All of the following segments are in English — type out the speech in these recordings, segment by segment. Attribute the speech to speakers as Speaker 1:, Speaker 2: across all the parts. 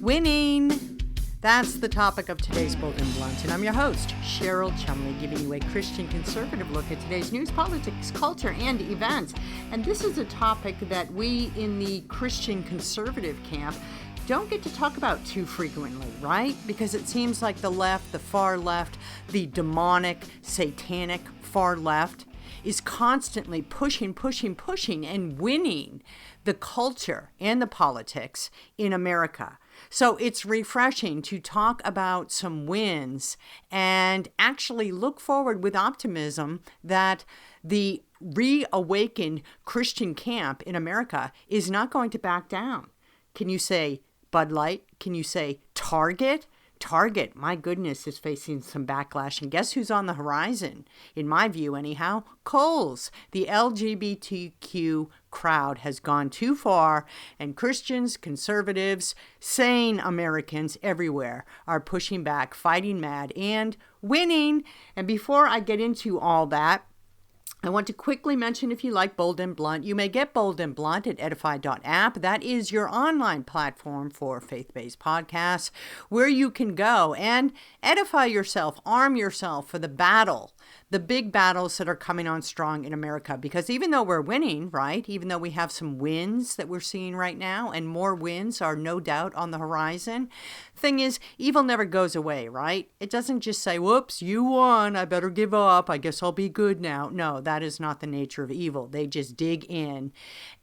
Speaker 1: Winning! That's the topic of today's Bold and Blunt, and I'm your host, Cheryl Chumley, giving you a Christian conservative look at today's news, politics, culture, and events. And this is a topic that we in the Christian conservative camp don't get to talk about too frequently, right? Because it seems like the left, the far left, the demonic, satanic far left is constantly pushing and winning the culture and the politics in America. So it's refreshing to talk about some wins and actually look forward with optimism that the reawakened Christian camp in America is not going to back down. Can you say Bud Light? Can you say Target? Target, my goodness, is facing some backlash. And guess who's on the horizon? In my view, anyhow, Kohl's. The LGBTQ crowd has gone too far, and Christians, conservatives, sane Americans everywhere are pushing back, fighting mad, and winning. And before I get into all that, I want to quickly mention, if you like Bold and Blunt, you may get Bold and Blunt at edify.app. That is your online platform for faith-based podcasts where you can go and edify yourself, arm yourself for the battle, the big battles that are coming on strong in America. Because even though we're winning, right, even though we have some wins that we're seeing right now, and more wins are no doubt on the horizon, thing is, evil never goes away, right? It doesn't just say, whoops, you won, I better give up, I guess I'll be good now. No, that is not the nature of evil. They just dig in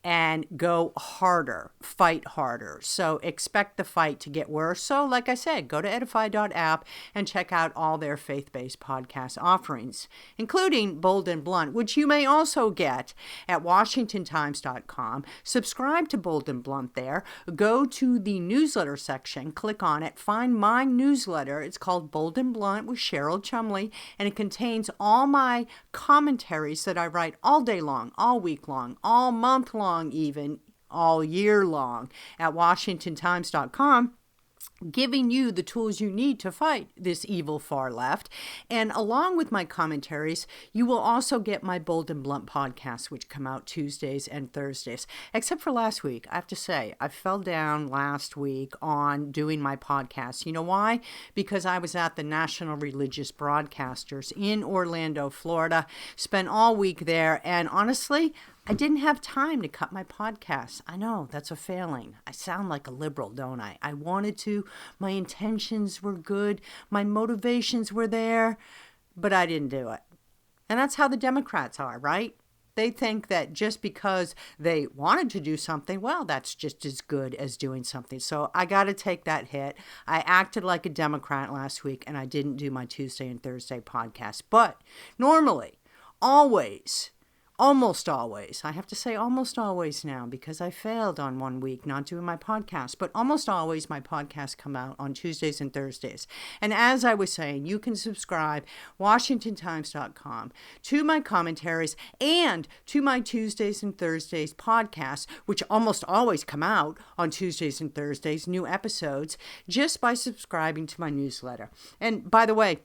Speaker 1: and go harder, fight harder. So expect the fight to get worse. So like I said, go to edify.app and check out all their faith-based podcast offerings, including Bold and Blunt, which you may also get at washingtontimes.com. Subscribe to Bold and Blunt there. Go to the newsletter section, click on it, find my newsletter. It's called Bold and Blunt with Cheryl Chumley, and it contains all my commentaries that I write all day long, all week long, all month long, even all year long at washingtontimes.com, giving you the tools you need to fight this evil far left. And along with my commentaries, you will also get my Bold and Blunt podcasts, which come out Tuesdays and Thursdays. Except for last week, I have to say, I fell down last week on doing my podcast. You know why? Because I was at the National Religious Broadcasters in Orlando, Florida, spent all week there, and honestly, I didn't have time to cut my podcast. I know, that's a failing. I sound like a liberal, don't I? I wanted to. My intentions were good. My motivations were there, but I didn't do it. And that's how the Democrats are, right? They think that just because they wanted to do something, well, that's just as good as doing something. So I got to take that hit. I acted like a Democrat last week, and I didn't do my Tuesday and Thursday podcast. But normally, always, almost always, I have to say almost always now because I failed on one week not doing my podcast, but almost always my podcasts come out on Tuesdays and Thursdays. And as I was saying, you can subscribe washingtontimes.com to my commentaries and to my Tuesdays and Thursdays podcasts, which almost always come out on Tuesdays and Thursdays, new episodes, just by subscribing to my newsletter. And by the way,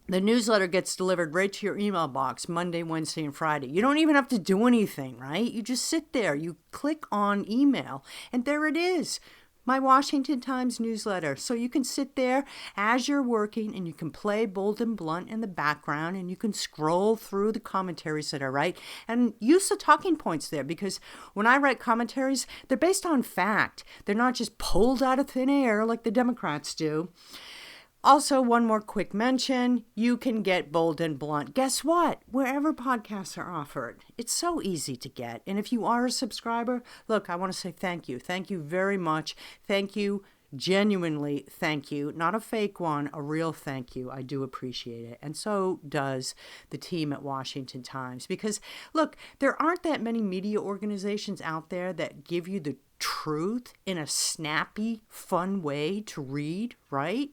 Speaker 1: the newsletter gets delivered right to your email box Monday, Wednesday, and Friday. You don't even have to do anything, right? You just sit there, you click on email, and there it is, my Washington Times newsletter. So you can sit there as you're working, and you can play Bold and Blunt in the background, and you can scroll through the commentaries that I write, and use the talking points there, because when I write commentaries, they're based on fact. They're not just pulled out of thin air like the Democrats do. Also, one more quick mention, you can get Bold and Blunt. Guess what? Wherever podcasts are offered. It's so easy to get. And if you are a subscriber, look, I want to say thank you. Thank you very much. Thank you. Genuinely thank you. Not a fake one, a real thank you. I do appreciate it. And so does the team at Washington Times. Because, look, there aren't that many media organizations out there that give you the truth in a snappy, fun way to read, right?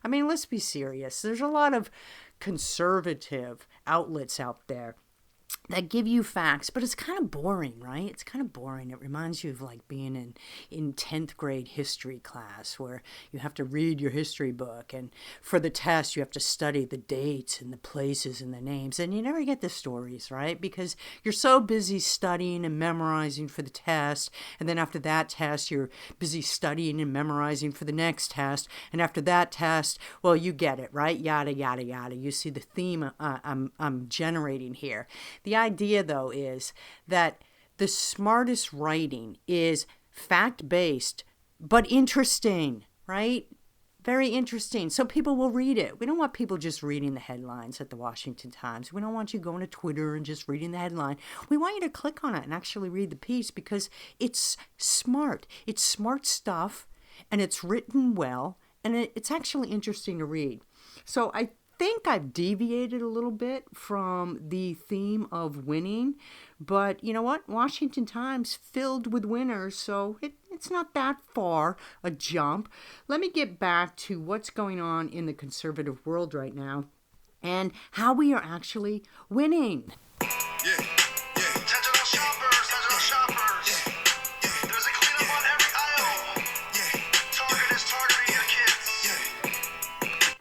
Speaker 1: I mean, let's be serious. There's a lot of conservative outlets out there that give you facts, but it's kind of boring, right? It's kind of boring. It reminds you of like being in 10th grade history class where you have to read your history book, and for the test you have to study the dates and the places and the names, and you never get the stories, right? Because you're so busy studying and memorizing for the test, and then after that test you're busy studying and memorizing for the next test, and after that test, well, you get it, right? Yada, yada, yada. You see the theme I'm generating here. The idea, though, is that the smartest writing is fact-based, but interesting, right? Very interesting. So people will read it. We don't want people just reading the headlines at the Washington Times. We don't want you going to Twitter and just reading the headline. We want you to click on it and actually read the piece because it's smart. It's smart stuff, and it's written well, and it's actually interesting to read. So I think I've deviated a little bit from the theme of winning, but you know what? Washington Times filled with winners, so it's not that far a jump. Let me get back to what's going on in the conservative world right now and how we are actually winning.
Speaker 2: Yeah. Digital shoppers. There's a cleanup on every aisle. Target is targeting your kids.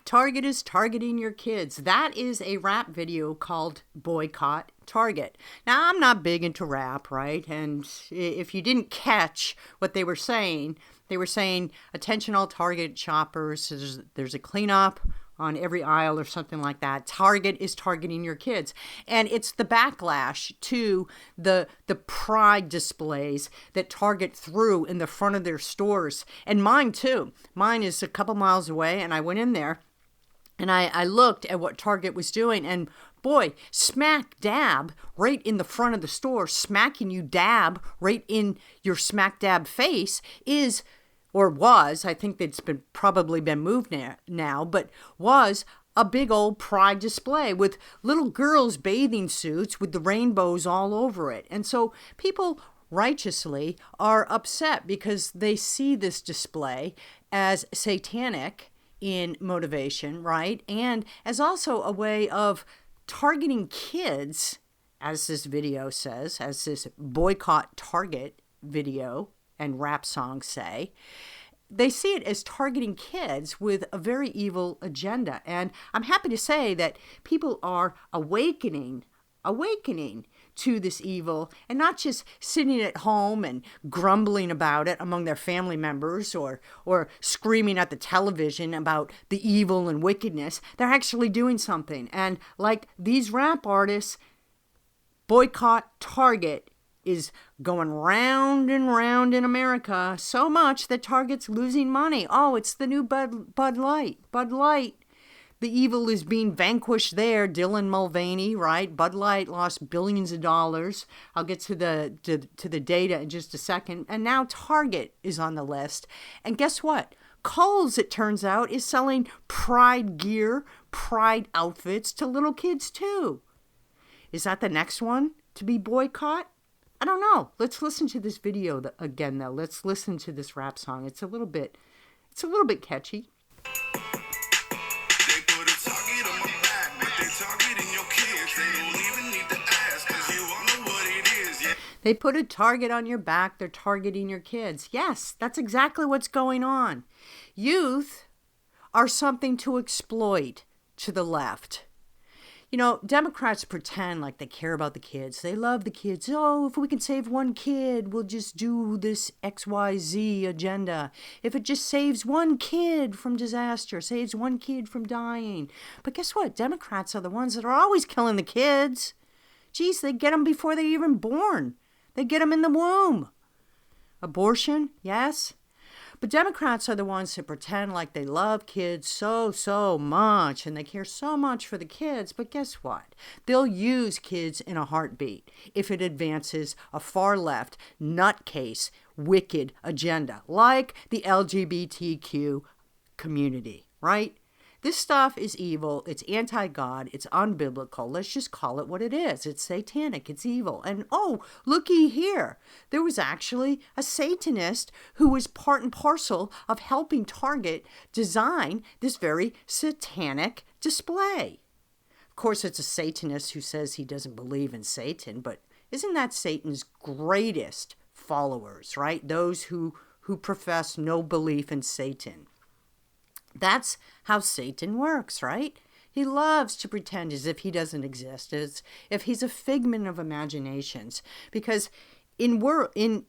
Speaker 1: Target is targeting your kids. That is a rap video called Boycott Target. Now, I'm not big into rap, right? And if you didn't catch what they were saying attention all Target shoppers, there's a cleanup on every aisle or something like that. Target is targeting your kids. And it's the backlash to the pride displays that Target threw in the front of their stores. And mine too. Mine is a couple miles away, and I went in there and I looked at what Target was doing, and boy, smack dab right in the front of the store, smacking you dab right in your smack dab face is, or was, I think it's probably been moved now, but was a big old pride display with little girls' bathing suits with the rainbows all over it. And so people righteously are upset because they see this display as satanic in motivation, right? And as also a way of targeting kids, as this video says, as this Boycott Target video and rap songs say. They see it as targeting kids with a very evil agenda. And I'm happy to say that people are awakening to this evil, and not just sitting at home and grumbling about it among their family members or screaming at the television about the evil and wickedness. They're actually doing something. And like these rap artists, Boycott Target is going round and round in America so much that Target's losing money. Oh, it's the new Bud Light. Bud Light. The evil is being vanquished there. Dylan Mulvaney, right? Bud Light lost billions of dollars. I'll get to the data in just a second. And now Target is on the list. And guess what? Kohl's, it turns out, is selling pride gear, pride outfits to little kids too. Is that the next one to be boycott? I don't know. Let's listen to this video again, though. Let's listen to this rap song. It's a little bit catchy. They put a target on your back. They're targeting your kids. Yes, that's exactly what's going on. Youth are something to exploit to the left. You know, Democrats pretend like they care about the kids. They love the kids. Oh, if we can save one kid, we'll just do this XYZ agenda. If it just saves one kid from disaster, saves one kid from dying. But guess what? Democrats are the ones that are always killing the kids. Geez, they get them before they're even born. They get them in the womb. Abortion, yes. But Democrats are the ones that pretend like they love kids so much and they care so much for the kids. But guess what? They'll use kids in a heartbeat if it advances a far left, nutcase, wicked agenda like the LGBTQ community, right? This stuff is evil. It's anti-God. It's unbiblical. Let's just call it what it is. It's satanic. It's evil. And oh, looky here. There was actually a Satanist who was part and parcel of helping Target design this very satanic display. Of course, it's a Satanist who says he doesn't believe in Satan, but isn't that Satan's greatest followers, right? Those who profess no belief in Satan. That's how Satan works, right? He loves to pretend as if he doesn't exist, as if he's a figment of imaginations. Because in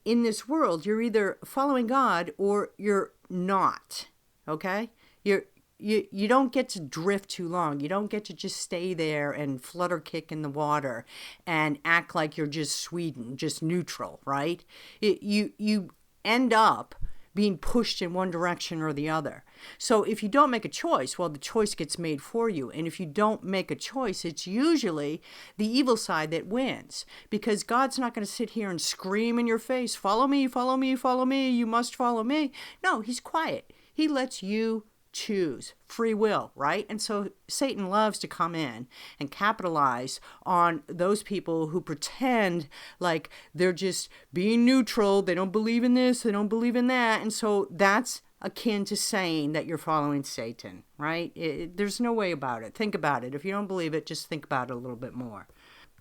Speaker 1: this world, you're either following God or you're not. Okay? You don't get to drift too long. You don't get to just stay there and flutter kick in the water and act like you're just Sweden, just neutral, right? You end up being pushed in one direction or the other. So if you don't make a choice, well, the choice gets made for you. And if you don't make a choice, it's usually the evil side that wins, because God's not going to sit here and scream in your face, follow me, follow me, follow me, you must follow me. No, he's quiet. He lets you choose. Free will, right? And so Satan loves to come in and capitalize on those people who pretend like they're just being neutral. They don't believe in this, they don't believe in that. And so that's akin to saying that you're following Satan, right? There's no way about it. Think about it. If you don't believe it, just think about it a little bit more.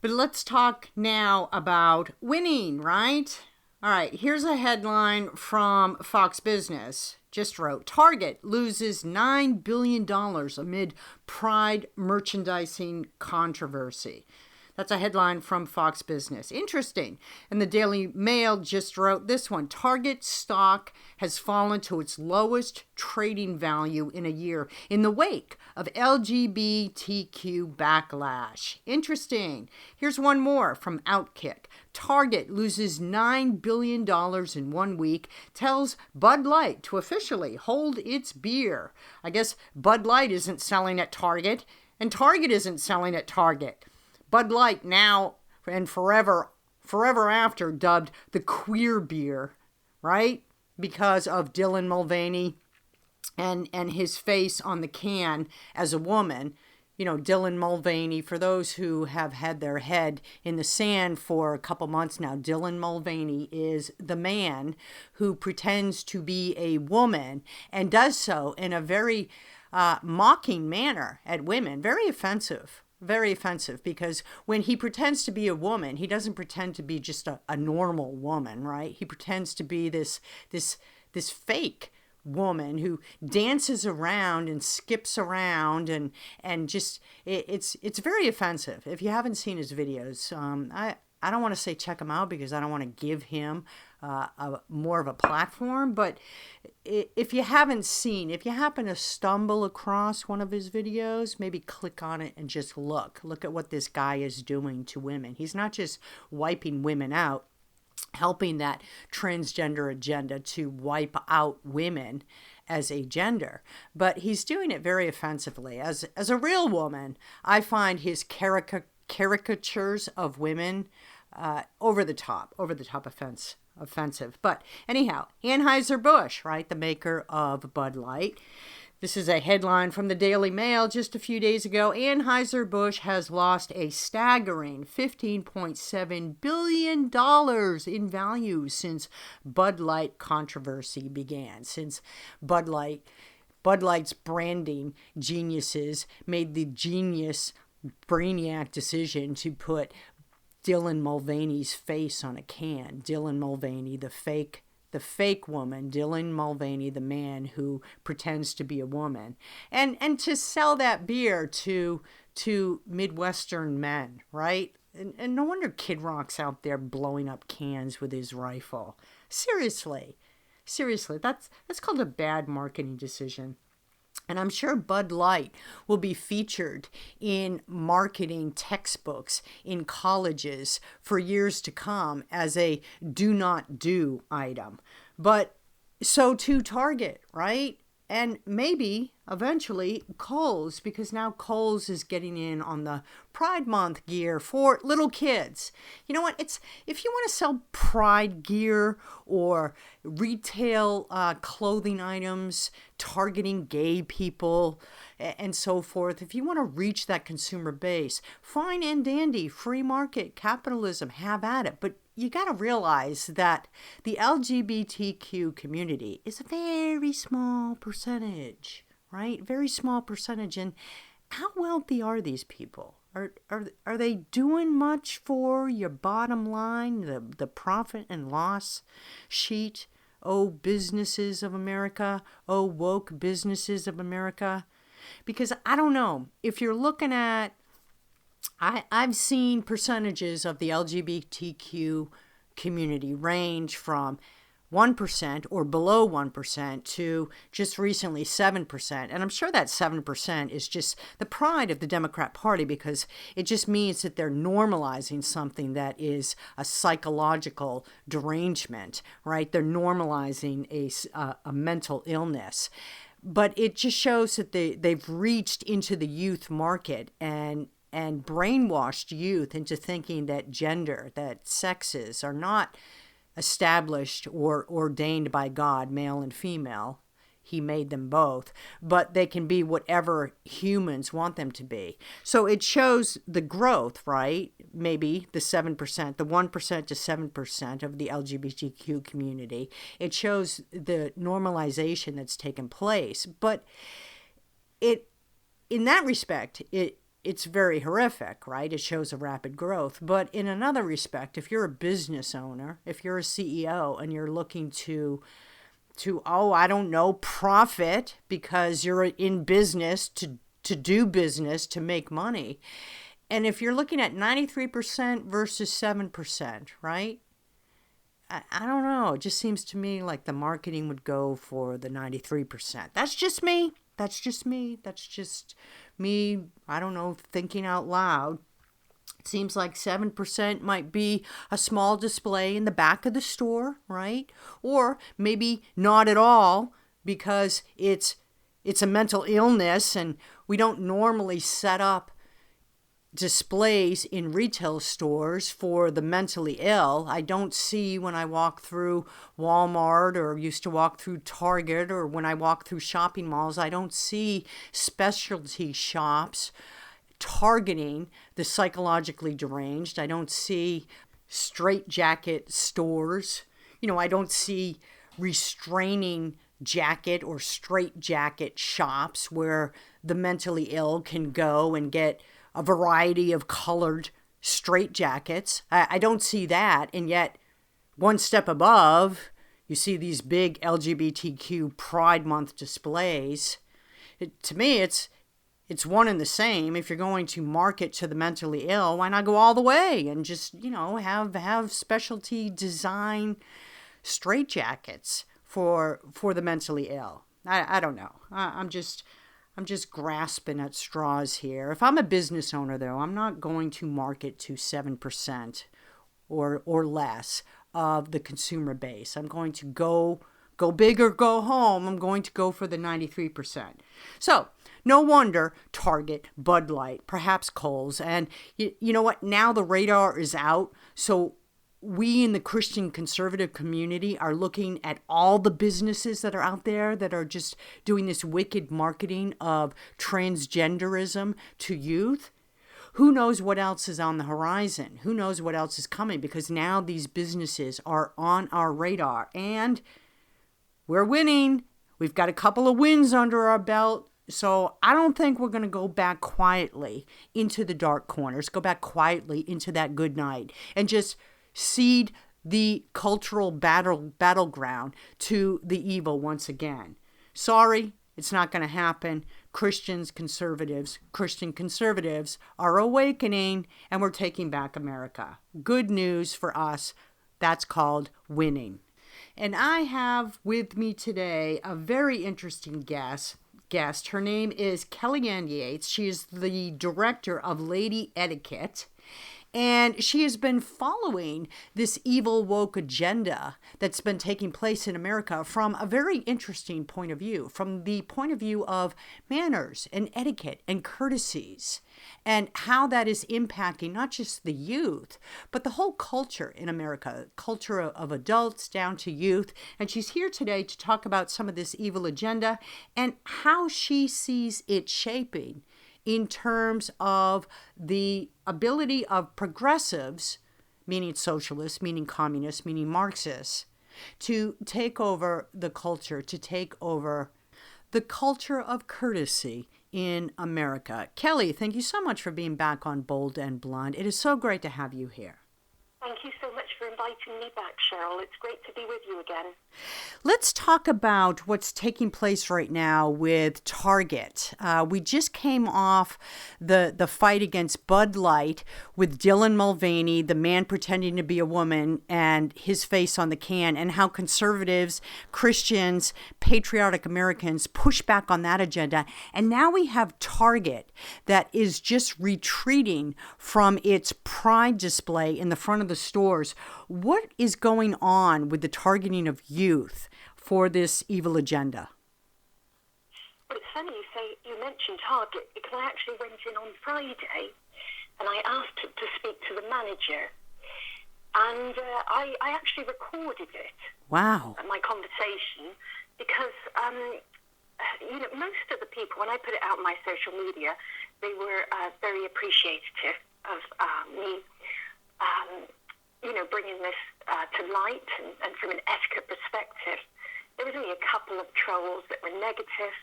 Speaker 1: But let's talk now about winning, right? All right, here's a headline from Fox Business. Just wrote, Target loses $9 billion amid Pride merchandising controversy. That's a headline from Fox Business. Interesting. And the Daily Mail just wrote this one. Target stock has fallen to its lowest trading value in a year in the wake of LGBTQ backlash. Interesting. Here's one more from Outkick. Target loses $9 billion in 1 week, tells Bud Light to officially hold its beer. I guess Bud Light isn't selling at Target, and Target isn't selling at Target. Bud Light now and forever after dubbed the queer beer, right? Because of Dylan Mulvaney and his face on the can as a woman. You know, Dylan Mulvaney, for those who have had their head in the sand for a couple months now, Dylan Mulvaney is the man who pretends to be a woman and does so in a very mocking manner at women. Very offensive. Very offensive, because when he pretends to be a woman, he doesn't pretend to be just a normal woman, right? He pretends to be this fake woman who dances around and skips around and just it's very offensive. If you haven't seen his videos, I don't want to say check him out because I don't want to give him more of a platform, but if you happen to stumble across one of his videos, maybe click on it and just look at what this guy is doing to women. He's not just wiping women out, helping that transgender agenda to wipe out women as a gender, but he's doing it very offensively. As a real woman, I find his caricatures of women over the top offensive. But anyhow, Anheuser-Busch, right, the maker of Bud Light. This is a headline from the Daily Mail just a few days ago. Anheuser-Busch has lost a staggering $15.7 billion in value since Bud Light controversy began. Since Bud Light's branding geniuses made the genius brainiac decision to put Dylan Mulvaney's face on a can. Dylan Mulvaney, the fake woman. Dylan Mulvaney, the man who pretends to be a woman. And to sell that beer to Midwestern men, right? And no wonder Kid Rock's out there blowing up cans with his rifle. Seriously, that's called a bad marketing decision. And I'm sure Bud Light will be featured in marketing textbooks in colleges for years to come as a do not do item. But so too Target, right? And maybe eventually Kohl's, because now Kohl's is getting in on the Pride Month gear for little kids. You know what? If you want to sell Pride gear or retail clothing items targeting gay people and so forth, if you want to reach that consumer base, fine and dandy, free market, capitalism, have at it. But you got to realize that the LGBTQ community is a very small percentage, right? Very small percentage. And how wealthy are these people? Are they doing much for your bottom line, the profit and loss sheet? Oh, businesses of America. Oh, woke businesses of America. Because I don't know, if you're looking at, I've seen percentages of the LGBTQ community range from 1% or below 1% to just recently 7%. And I'm sure that 7% is just the pride of the Democrat Party, because it just means that they're normalizing something that is a psychological derangement, right? They're normalizing a mental illness. But it just shows that they've reached into the youth market and brainwashed youth into thinking that gender, that sexes are not established or ordained by God, male and female. He made them both, but they can be whatever humans want them to be. So it shows the growth, right? Maybe the 7%, the 1% to 7% of the LGBTQ community. It shows the normalization that's taken place. But in that respect, it's very horrific, right? It shows a rapid growth. But in another respect, if you're a business owner, if you're a CEO and you're looking to I don't know, profit because you're in business to do business, to make money. And if you're looking at 93% versus 7%, right? I don't know. It just seems to me like the marketing would go for the 93%. That's just me. That's just me. That's just me, I don't know, thinking out loud. It seems like 7% might be a small display in the back of the store, right? Or maybe not at all, because it's a mental illness and we don't normally set up displays in retail stores for the mentally ill. I don't see, when I walk through Walmart or used to walk through Target, or when I walk through shopping malls, I don't see specialty shops targeting the psychologically deranged. I don't see straitjacket stores. I don't see restraining jacket or straitjacket shops where the mentally ill can go and get a variety of colored straitjackets. I don't see that. And yet, one step above, you see these big LGBTQ Pride Month displays. To me, it's one and the same. If you're going to market to the mentally ill, why not go all the way and just, have specialty design straitjackets for the mentally ill? I don't know. I'm just grasping at straws here. If I'm a business owner, though, I'm not going to market to 7% or less of the consumer base. I'm going to go big or go home. I'm going to go for the 93%. So no wonder Target, Bud Light, perhaps Kohl's, and you know what? Now the radar is out. So we in the Christian conservative community are looking at all the businesses that are out there that are just doing this wicked marketing of transgenderism to youth. Who knows what else is on the horizon? Who knows what else is coming? Because now these businesses are on our radar and we're winning. We've got a couple of wins under our belt. So I don't think we're going to go back quietly into the dark corners, go back quietly into that good night and just cede the cultural battleground to the evil once again. Sorry, it's not going to happen. Christian conservatives are awakening and we're taking back America. Good news for us. That's called winning. And I have with me today a very interesting guest. Her name is Kelley Yates. She is the director of Lady Etiquette. And she has been following this evil woke agenda that's been taking place in America from a very interesting point of view, from the point of view of manners and etiquette and courtesies, and how that is impacting not just the youth, but the whole culture in America, culture of adults down to youth. And she's here today to talk about some of this evil agenda and how she sees it shaping in terms of the ability of progressives, meaning socialists, meaning communists, meaning Marxists, to take over the culture, to take over the culture of courtesy in America. Kelley, thank you so much for being back on Bold and Blonde. It is so great to have you here.
Speaker 3: Thank you so much for inviting me back, Cheryl. It's great to be with you again.
Speaker 1: Let's talk about what's taking place right now with Target. We just came off the fight against Bud Light with Dylan Mulvaney, the man pretending to be a woman, and his face on the can, and how conservatives, Christians, patriotic Americans push back on that agenda. And now we have Target that is just retreating from its pride display in the front of the stores. What is going on with the targeting of youth for this evil agenda?
Speaker 3: Well, it's funny you mentioned Target, because I actually went in on Friday and I asked to speak to the manager, and I actually recorded it.
Speaker 1: Wow.
Speaker 3: My conversation, because most of the people, when I put it out on my social media, they were very appreciative of me bringing this to light, and from an etiquette perspective. There was only a couple of trolls that were negative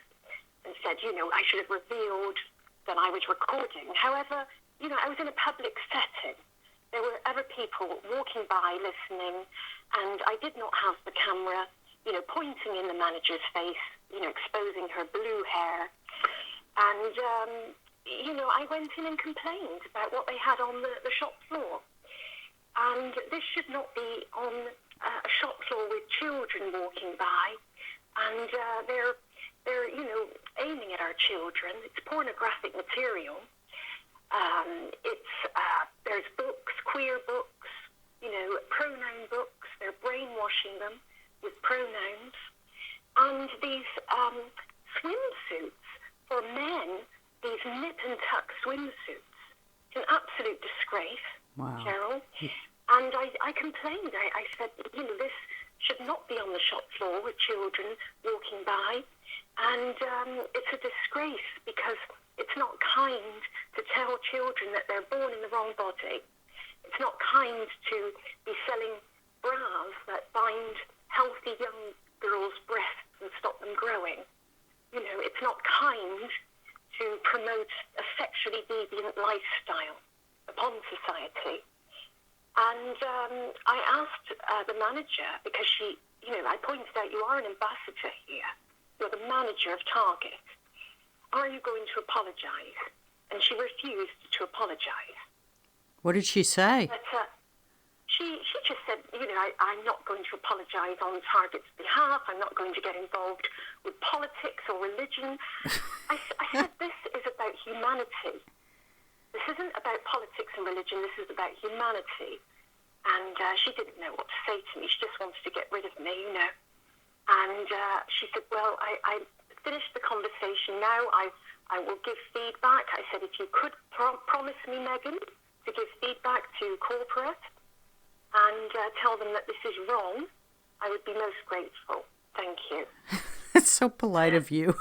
Speaker 3: and said, I should have revealed that I was recording. However, I was in a public setting. There were other people walking by, listening, and I did not have the camera, pointing in the manager's face, exposing her blue hair. And, I went in and complained about what they had on the shop floor. And this should not be on a shop floor with children walking by, and they're aiming at our children. It's pornographic material. There's books, queer books, pronoun books. They're brainwashing them with pronouns, and these swimsuits for men, these nip and tuck swimsuits. It's an absolute disgrace.
Speaker 1: Wow.
Speaker 3: Cheryl. And I complained. I said, this should not be on the shop floor with children walking by. And it's a disgrace, because it's not kind to tell children that they're born in the wrong body. It's not kind to be selling bras that bind healthy young girls' breasts and stop them growing. It's not kind to promote a sexually deviant lifestyle upon society. And I asked the manager, because I pointed out, you are an ambassador here. You're the manager of Target. Are you going to apologize? And she refused to apologize.
Speaker 1: What did she say?
Speaker 3: But she just said, I'm not going to apologize on Target's behalf. I'm not going to get involved with politics or religion. I said, this is about humanity. This isn't about politics and religion. This is about humanity. And she didn't know what to say to me. She just wanted to get rid of me, And she said, well, I finished the conversation now. I will give feedback. I said, if you could promise me, Megan, to give feedback to corporate and tell them that this is wrong, I would be most grateful. Thank you.
Speaker 1: It's so polite of you.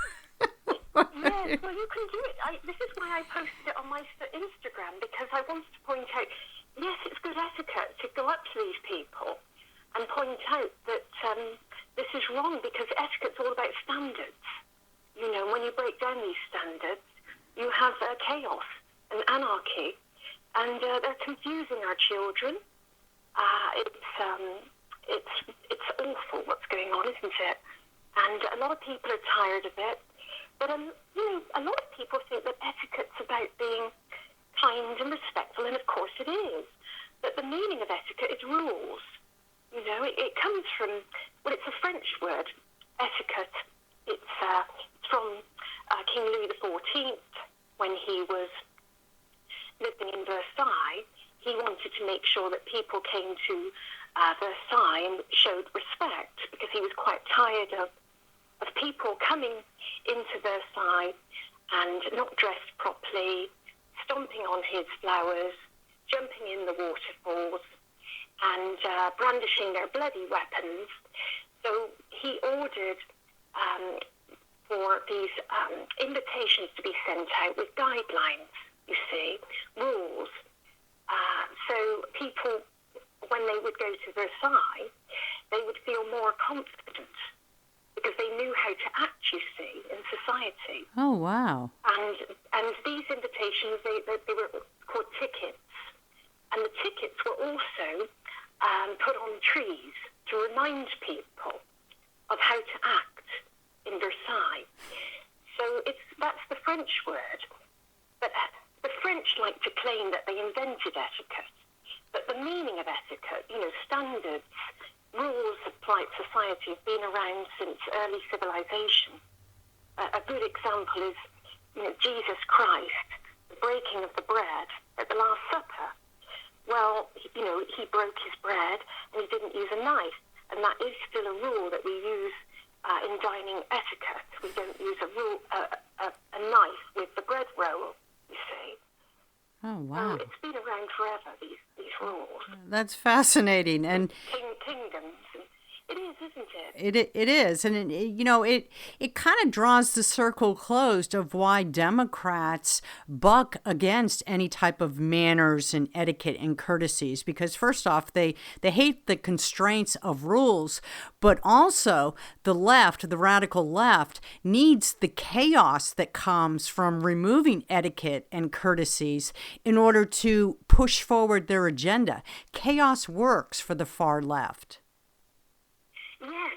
Speaker 3: Yes, well, you can do it. This is why I posted it on my Instagram, because I wanted to point out, yes, it's good etiquette to go up to these people and point out that this is wrong, because etiquette's all about standards. When you break down these standards, you have chaos and anarchy, and they're confusing our children. It's awful what's going on, isn't it? And a lot of people are tired of it. But, a lot of people think that etiquette's about being kind and respectful, and of course it is. But the meaning of etiquette is rules. It comes from, well, it's a French word, etiquette. It's from King Louis XIV, when he was living in Versailles. He wanted to make sure that people came to Versailles and showed respect, because he was quite tired of people coming into Versailles and not dressed properly, stomping on his flowers, jumping in the waterfalls, and brandishing their bloody weapons. So he ordered for these invitations to be sent out with guidelines, you see, rules. So people, when they would go to Versailles, they would feel more confident, because they knew how to act, you see, in
Speaker 1: Oh, wow.
Speaker 3: And these invitations, they were called tickets. And the tickets were also put on trees to remind people of how to act in Versailles. So that's the French word. But the French like to claim that they invented etiquette. But the meaning of etiquette, standards, rules of polite society have been around since early civilization. A good example is, Jesus Christ, the breaking of the bread at the Last Supper. Well, he broke his bread and he didn't use a knife. And that is still a rule that we use in dining etiquette. We don't use a knife with the bread roll, you see.
Speaker 1: Oh, wow.
Speaker 3: So it's been around forever, these rules.
Speaker 1: That's fascinating. And
Speaker 3: Kingdoms. It is, isn't it?
Speaker 1: It is. And, it kind of draws the circle closed of why Democrats buck against any type of manners and etiquette and courtesies. Because first off, they hate the constraints of rules, but also the left, the radical left, needs the chaos that comes from removing etiquette and courtesies in order to push forward their agenda. Chaos works for the far left.
Speaker 3: Yes.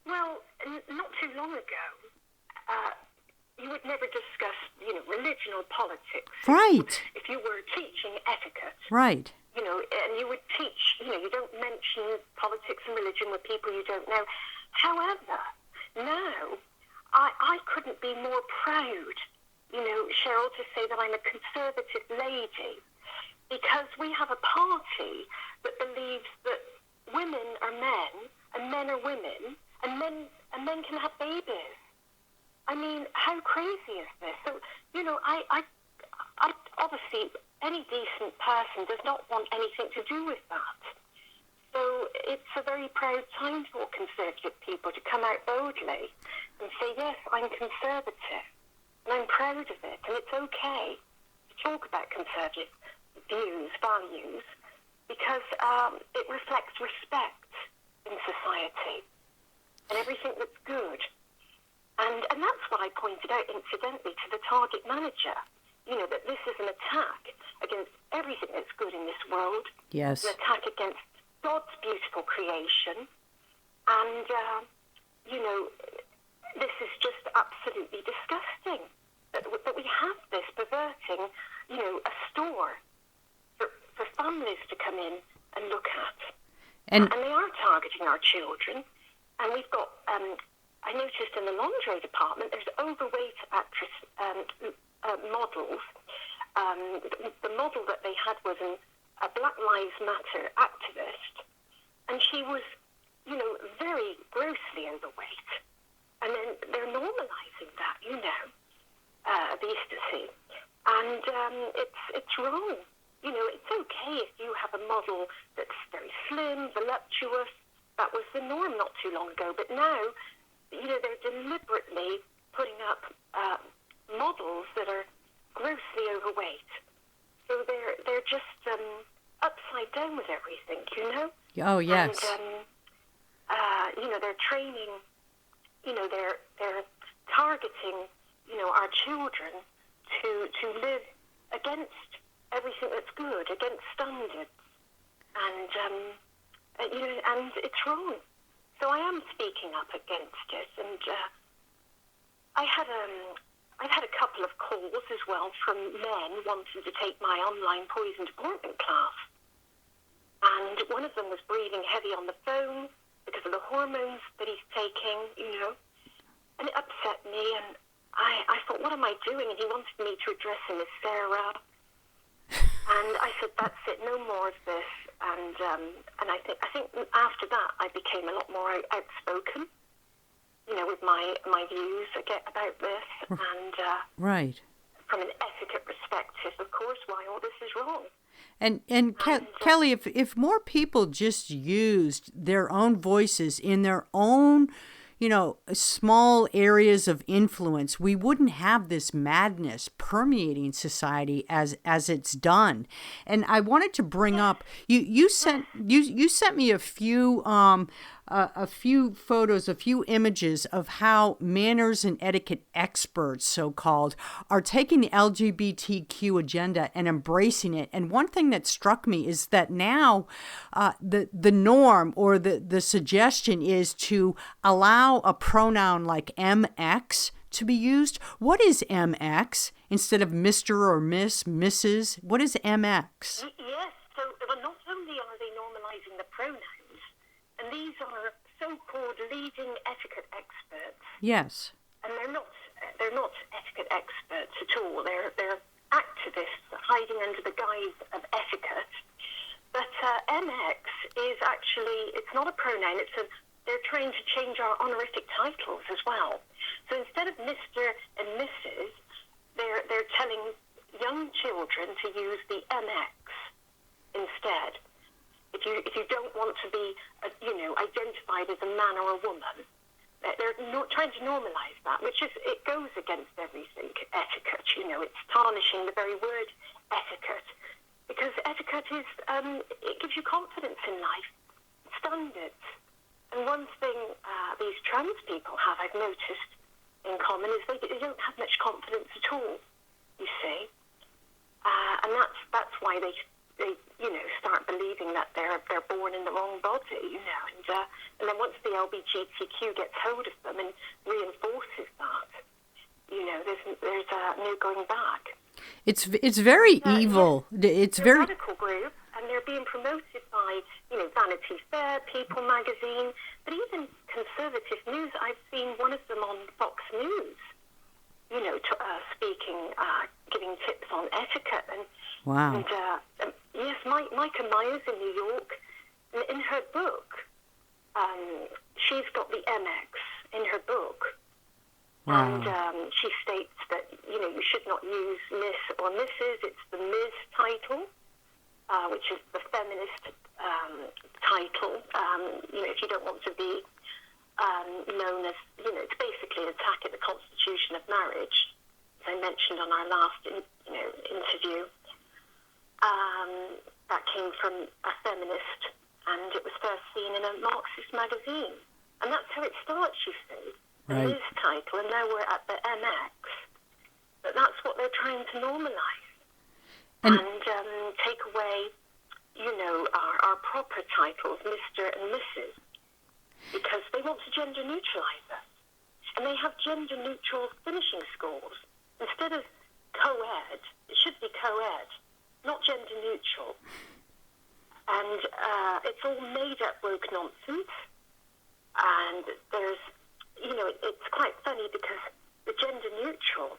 Speaker 3: Well, not too long ago, you would never discuss, religion or politics.
Speaker 1: Right.
Speaker 3: If you were teaching etiquette.
Speaker 1: Right.
Speaker 3: And you would teach, you don't mention politics and religion with people you don't know. However, now, I couldn't be more proud, Cheryl, to say that I'm a conservative lady, because we have a party that believes that women are men, and men are women, and men can have babies. I mean, how crazy is this? So, I obviously, any decent person does not want anything to do with that. So it's a very proud time for conservative people to come out boldly and say, yes, I'm conservative, and I'm proud of it, and it's okay to talk about conservative views, values, because it reflects respect in society and everything that's good. And that's what I pointed out, incidentally, to the target manager, that this is an attack against everything that's good in this world.
Speaker 1: Yes.
Speaker 3: An attack against God's beautiful creation. And, this is just absolutely disgusting that we have this perverting, a store for families to come in and look at. And they are targeting our children. And we've got, I noticed in the lingerie department, there's overweight actress models. The model that they had was a Black Lives Matter activist. And she was, very grossly overweight. And then they're normalizing that, obesity. And it's wrong. It's okay if you have a model that's very slim, voluptuous. That was the norm not too long ago. But now, they're deliberately putting up models that are grossly overweight. So they're just upside down with everything,
Speaker 1: Oh, yes.
Speaker 3: And, they're training, they're targeting, our children to live against everything that's good, against standards, and and it's wrong. So I am speaking up against it, and I've had a couple of calls as well from men wanting to take my online poison deportment class, and one of them was breathing heavy on the phone because of the hormones that he's taking, and it upset me, and I thought, what am I doing? And he wanted me to address him as Sarah. And I said, that's it, no more of this. And I think after that, I became a lot more outspoken, with my views about this. And
Speaker 1: right.
Speaker 3: From an etiquette perspective, of course, why all this is wrong.
Speaker 1: And Kelley, if more people just used their own voices in their own, small areas of influence, we wouldn't have this madness permeating society as it's done. And I wanted to bring up, you sent me a few a few photos, a few images of how manners and etiquette experts, so-called, are taking the LGBTQ agenda and embracing it. And one thing that struck me is that now the norm or the suggestion is to allow a pronoun like MX to be used. What is MX instead of Mr. or Miss, Mrs.? What is MX?
Speaker 3: Yes, so not only are they normalizing the pronouns, and these are so-called leading etiquette experts.
Speaker 1: Yes.
Speaker 3: And they're not etiquette experts at all. They're activists hiding under the guise of etiquette. But MX is actually, it's not a pronoun, they're trying to change our honorific titles as well. So instead of Mr. and Mrs., they're telling young children to use the MX instead. If you don't want to be, identified as a man or a woman, they're not trying to normalize that, it goes against everything etiquette. It's tarnishing the very word etiquette, because etiquette is it gives you confidence in life, standards. And one thing these trans people have, I've noticed, in common is they don't have much confidence at all, you see. And that's why they start believing that they're born in the wrong body, and then once the LGBTQ gets hold of them and reinforces that, there's no going back.
Speaker 1: It's very evil.
Speaker 3: Yeah,
Speaker 1: it's
Speaker 3: a
Speaker 1: very
Speaker 3: radical group, and they're being promoted by Vanity Fair, People magazine, but even conservative news. I've seen one of them on Fox News, speaking, giving tips on etiquette. And
Speaker 1: wow.
Speaker 3: And yes, Micah Myers in New York, in her book, she's got the MX in her book.
Speaker 1: Wow.
Speaker 3: And she states that, you should not use Miss or Mrs. It's the Ms. title, which is the feminist title. If you don't want to be known as, it's basically an attack at the constitution of marriage, as I mentioned on our last, interview. That came from a feminist, and it was first seen in a Marxist magazine. And that's how it starts, you see. The
Speaker 1: Right.
Speaker 3: Ms. title, and now we're at the MX. But that's what they're trying to normalise. And take away, our proper titles, Mr. and Mrs., because they want to gender neutralise us. And they have gender neutral finishing schools. Instead of co-ed, it should be co-ed, not gender neutral. And it's all made up woke nonsense. And there's, it's quite funny because the gender neutral,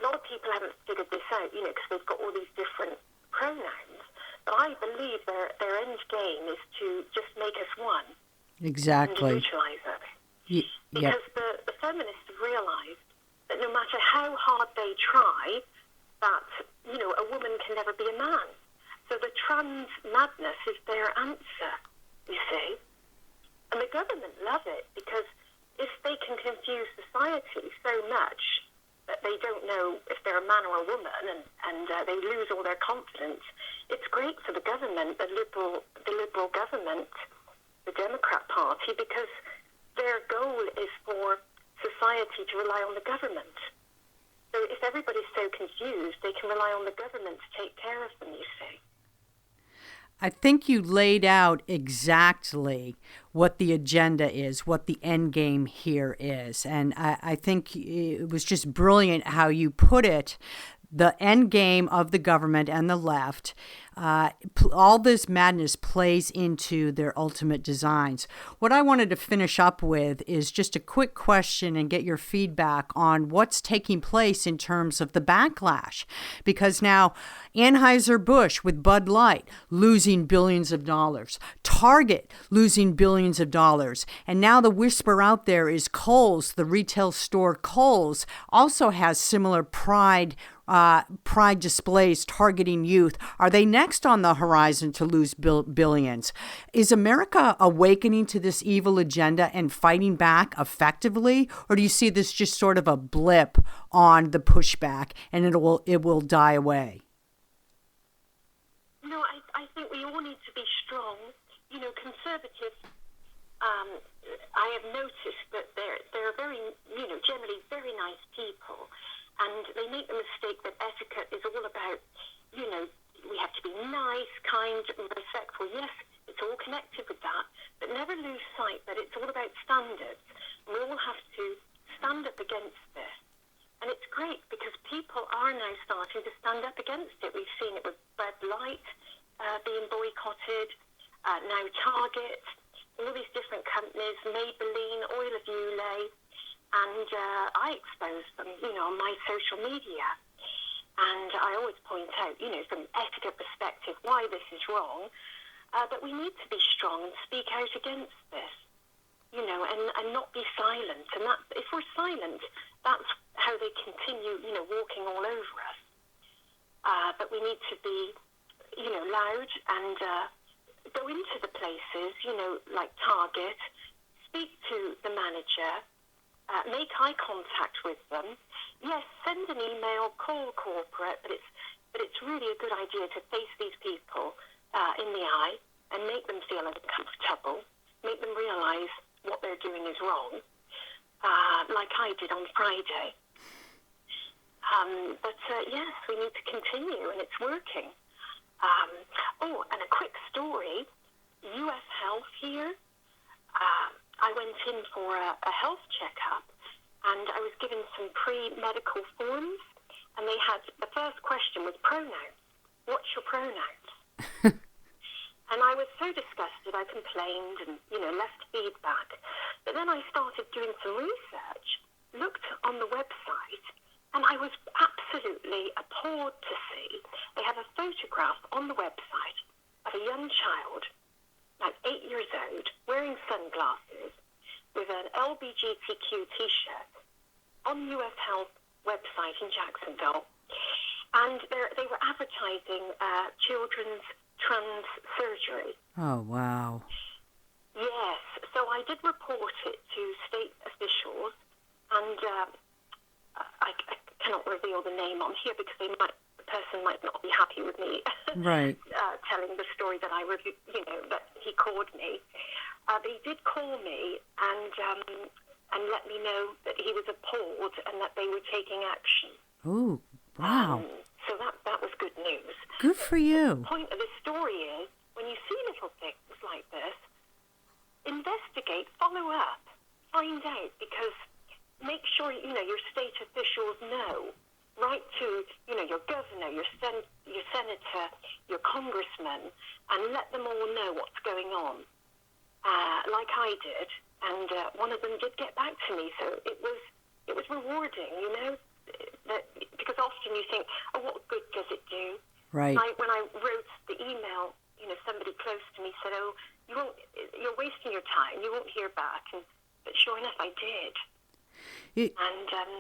Speaker 3: a lot of people haven't figured this out, because they've got all these different pronouns. But I believe their end game is to just make us one.
Speaker 1: Exactly.
Speaker 3: And neutralise us.
Speaker 1: Yep.
Speaker 3: Because the feminists have realised that no matter how hard they try, that, a woman can never be a man. So the trans madness is their answer, you see. And the government love it, because if they can confuse society so much that they don't know if they're a man or a woman, and they lose all their confidence, it's great for the government, the liberal government, the Democrat Party, because their goal is for society to rely on the government. So if everybody's so confused, they can rely on the government to take care of them, you see.
Speaker 1: I think you laid out exactly what the agenda is, what the end game here is. And I think it was just brilliant how you put it. The end game of the government and the left, all this madness plays into their ultimate designs. What I wanted to finish up with is just a quick question and get your feedback on what's taking place in terms of the backlash. Because now Anheuser-Busch with Bud Light losing billions of dollars, Target losing billions of dollars, and now the whisper out there is Kohl's, the retail store Kohl's, also has similar pride displays targeting youth. Are they next on the horizon to lose billions? Is America awakening to this evil agenda and fighting back effectively? Or do you see this just sort of a blip on the pushback and it will die away?
Speaker 3: No, I think we all need to be strong. Conservatives I have noticed that they're very, generally very nice people, and they make the mistake that etiquette is all about, we have to be nice, kind, and respectful. Yes, it's all connected with that, but never lose sight that it's all about standards. We all have to stand up against this. And it's great because people are now starting to stand up against it. We've seen it with Bud Light being boycotted, now Target, all these different companies, Maybelline, Oil of Ulay, and I expose them, on my social media. And I always point out, from an etiquette perspective, why this is wrong, but we need to be strong and speak out against this, and not be silent. And that, if we're silent, that's how they continue, walking all over us. But we need to be, loud and go into the places, like Target, speak to the manager, make eye contact with them. Yes, send an email, call corporate, but it's really a good idea to face these people in the eye and make them feel uncomfortable, make them realise what they're doing is wrong, like I did on Friday. But yes, we need to continue, and it's working. And a quick story. U.S. Health here. I went in for a health checkup, and I was given some pre-medical forms, and they had, the first question was pronouns. What's your pronouns? And I was so disgusted, I complained and, left feedback. But then I started doing some research, looked on the website, and I was absolutely appalled to see they have a photograph on the website of a young child, like 8 years old, wearing sunglasses, with an LGBTQ T-shirt on U.S. Health website in Jacksonville. And they were advertising children's trans surgery.
Speaker 1: Oh, wow.
Speaker 3: Yes. So I did report it to state officials, and I cannot reveal the name on here because the person might not be happy with me
Speaker 1: Right.
Speaker 3: telling the story that that he called me. But he did call me and let me know that he was appalled and that they were taking action.
Speaker 1: Oh, wow.
Speaker 3: So that was good news.
Speaker 1: Good for you.
Speaker 3: The point of the story is, when you see little things like this, investigate, follow up, find out, because make sure, your state officials know. Write to, your governor, your senator, your congressman, and let them all know what's going on, like I did. And one of them did get back to me, so it was rewarding, because often you think, oh, what good does it do?
Speaker 1: Right.
Speaker 3: When I wrote the email, somebody close to me said, oh, you're wasting your time, you won't hear back. But sure enough, I did. And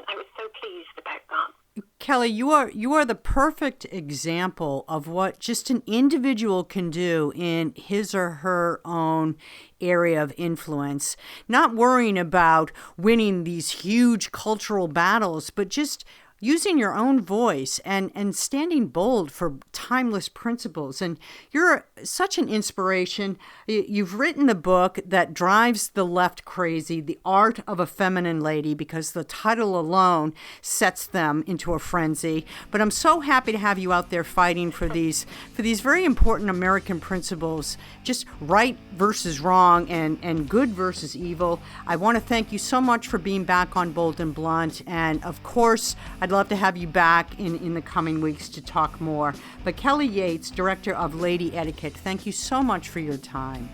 Speaker 3: I was so pleased about that.
Speaker 1: Kelley, you are the perfect example of what just an individual can do in his or her own area of influence, not worrying about winning these huge cultural battles, but just using your own voice and standing bold for timeless principles. And you're such an inspiration. You've written the book that drives the left crazy, The Art of a Feminine Lady, because the title alone sets them into a frenzy. But I'm so happy to have you out there fighting for these very important American principles, just right versus wrong and good versus evil. I want to thank you so much for being back on Bold and Blunt. And of course, I'd love to have you back in the coming weeks to talk more. But Kelley Yates, Director of Lady Etiquette, thank you so much for your time.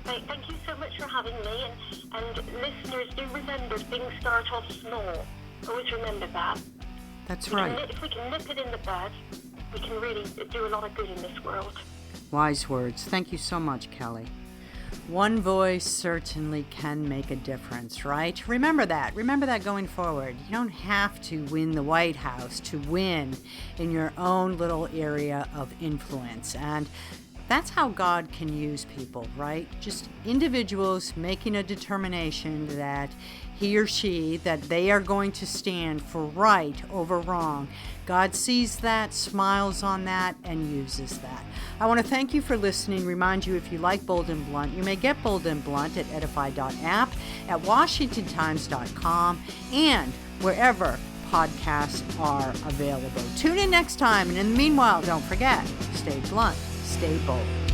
Speaker 3: Thank you so much for having me. And listeners, do remember, things start off small. Always remember that.
Speaker 1: That's right.
Speaker 3: If we can nip it in the bud, we can really do a lot of good in this world.
Speaker 1: Wise words. Thank you so much, Kelley. One voice certainly can make a difference, right? Remember that. Remember that going forward. You don't have to win the White House to win in your own little area of influence. And That's how God can use people, right? Just individuals making a determination that he or she, that they are going to stand for right over wrong. God sees that, smiles on that, and uses that. I want to thank you for listening. Remind you, if you like Bold and Blunt, you may get Bold and Blunt at edify.app, at washingtontimes.com, and wherever podcasts are available. Tune in next time, and in the meanwhile, don't forget, stay blunt, stay bold.